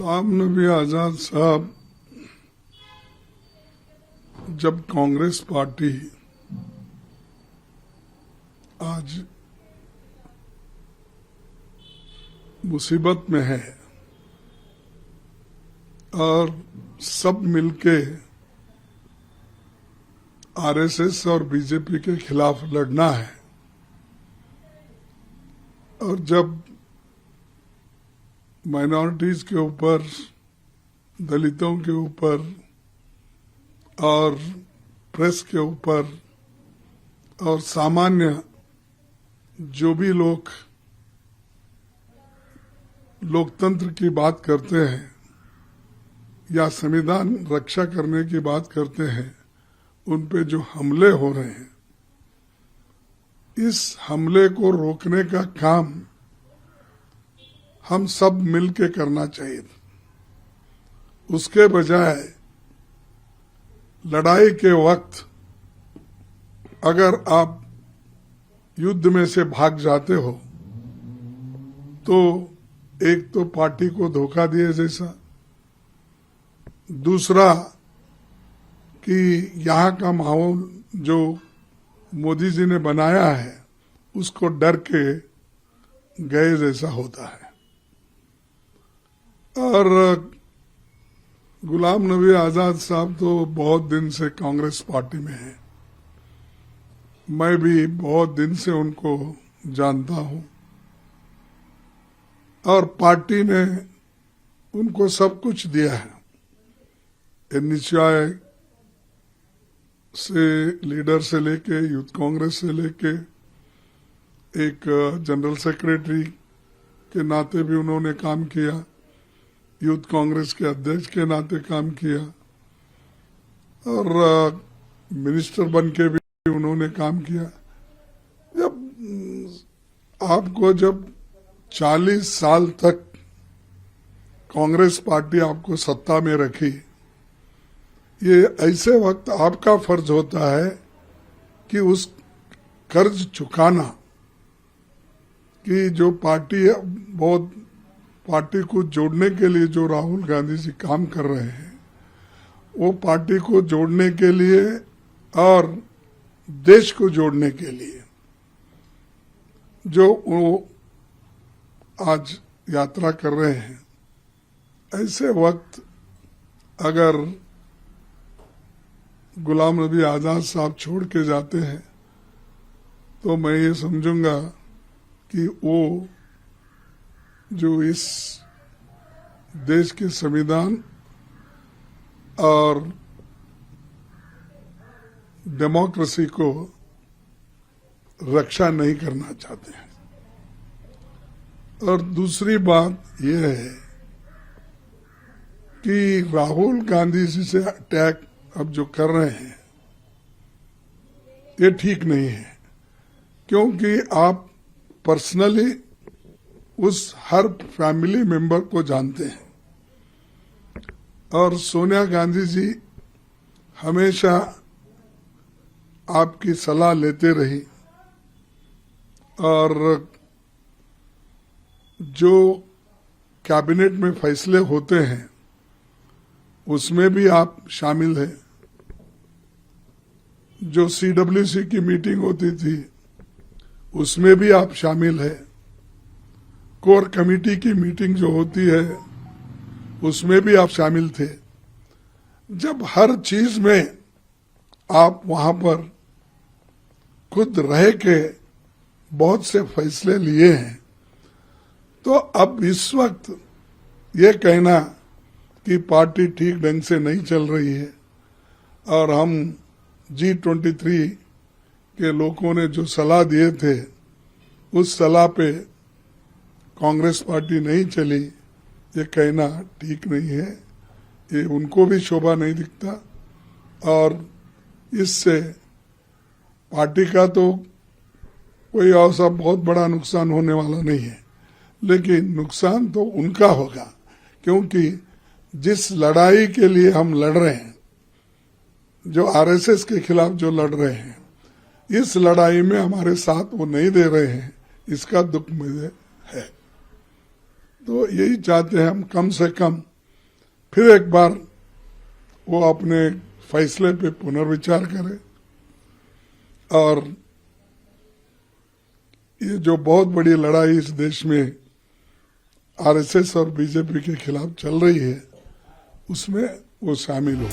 गुलाम नबी आजाद साहब जब कांग्रेस पार्टी आज मुसीबत में है और सब मिलके आरएसएस और बीजेपी के खिलाफ लड़ना है, और जब माइनॉरिटीज के ऊपर, दलितों के ऊपर और प्रेस के ऊपर और सामान्य जो भी लोग लोकतंत्र की बात करते हैं या संविधान रक्षा करने की बात करते हैं, उन पे जो हमले हो रहे हैं, इस हमले को रोकने का काम हम सब मिलके करना चाहिए। उसके बजाय लड़ाई के वक्त अगर आप युद्ध में से भाग जाते हो तो एक तो पार्टी को धोखा दिए जैसा, दूसरा कि यहाँ का माहौल जो मोदी जी ने बनाया है उसको डर के गए जैसा होता है। और गुलाम नबी आजाद साहब तो बहुत दिन से कांग्रेस पार्टी में हैं, मैं भी बहुत दिन से उनको जानता हूं, और पार्टी ने उनको सब कुछ दिया है। एनएचआई से लीडर से लेके, यूथ कांग्रेस से लेके, एक जनरल सेक्रेटरी के नाते भी उन्होंने काम किया, यूथ कांग्रेस के अध्यक्ष के नाते काम किया, और मिनिस्टर बन के भी उन्होंने काम किया। जब 40 साल तक कांग्रेस पार्टी आपको सत्ता में रखी, ये ऐसे वक्त आपका फर्ज होता है कि उस कर्ज चुकाना, कि जो पार्टी को जोड़ने के लिए जो राहुल गांधी जी काम कर रहे हैं, वो पार्टी को जोड़ने के लिए और देश को जोड़ने के लिए जो वो आज यात्रा कर रहे हैं, ऐसे वक्त अगर गुलाम नबी आजाद साहब छोड़ के जाते हैं तो मैं ये समझूंगा कि वो जो इस देश के संविधान और डेमोक्रेसी को रक्षा नहीं करना चाहते हैं। और दूसरी बात यह है कि राहुल गांधी जी से अटैक अब जो कर रहे हैं ये ठीक नहीं है, क्योंकि आप पर्सनली उस हर फैमिली मेंबर को जानते हैं, और सोनिया गांधी जी हमेशा आपकी सलाह लेते रही, और जो कैबिनेट में फैसले होते हैं उसमें भी आप शामिल हैं। जो सीडब्ल्यूसी की मीटिंग होती थी उसमें भी आप शामिल हैं। कोर कमेटी की मीटिंग जो होती है उसमें भी आप शामिल थे। जब हर चीज में आप वहां पर खुद रह के बहुत से फैसले लिए हैं, तो अब इस वक्त ये कहना कि पार्टी ठीक ढंग से नहीं चल रही है और हम G23 के लोगों ने जो सलाह दिए थे उस सलाह पे कांग्रेस पार्टी नहीं चली, ये कहना ठीक नहीं है। ये उनको भी शोभा नहीं दिखता, और इससे पार्टी का तो कोई ऐसा बहुत बड़ा नुकसान होने वाला नहीं है, लेकिन नुकसान तो उनका होगा, क्योंकि जिस लड़ाई के लिए हम लड़ रहे हैं, जो आरएसएस के खिलाफ जो लड़ रहे हैं, इस लड़ाई में हमारे साथ वो नहीं दे रहे हैं, इसका दुख मुझे है। तो यही चाहते हैं हम कम से कम फिर एक बार वो अपने फैसले पे पुनर्विचार करे और ये जो बहुत बड़ी लड़ाई इस देश में आरएसएस और बीजेपी के खिलाफ चल रही है उसमें वो शामिल हो।